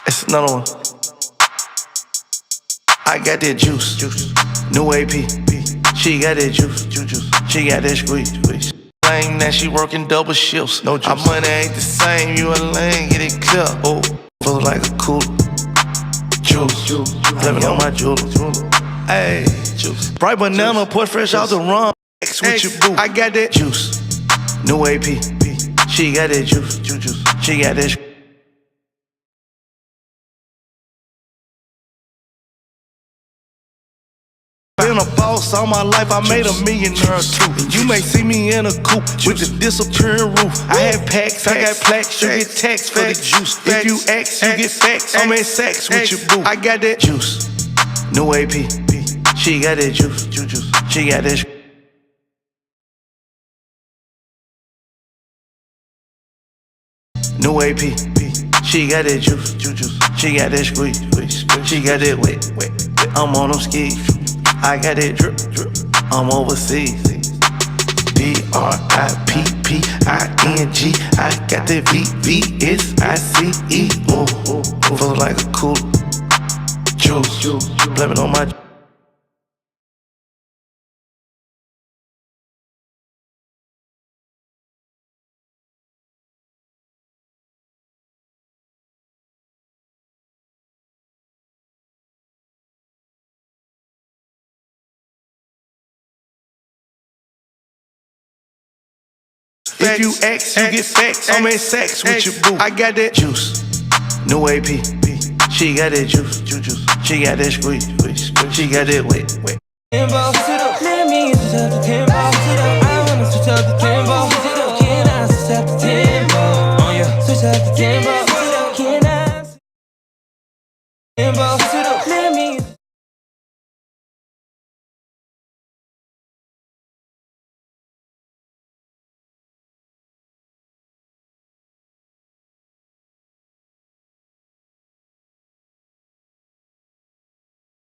It's another one. I got that juice. New AP. She got that juice. She got that squeeze. Lame, now she working double shifts. No juice. Our money ain't the same. You a lame, get it clear. Oh, feel like a cool juice. Living on my jewelry. Hey, juice. Bright banana, put fresh out the rum. X with your boo. I got that juice. New AP. She got that juice. She got that. Been a boss all my life, I made $1 millionaire too. You may see me in a coupe with the disappearing roof. I have packs, I got plaques, you get taxed for the juice. If you ask, you get facts. I'm in sex with your boo. I got that juice. New AP. She got that juice. She got that. New AP. She got that juice. She got that squeeze. She got that wet. I'm on them skis. I got that drip. I'm overseas. DRIPPING. I got that VVSICE. Oh, feel like a cool juice. Blaming on my. If you ask, you get facts. I'm in sex with your boo. I got that juice. New AP. She got that juice. She got that squeeze. She got that wet. Let me switch up the tempo. I wanna switch up the tempo. Can I switch up the tempo? Oh yeah, switch up the tempo. Can I? Tempo.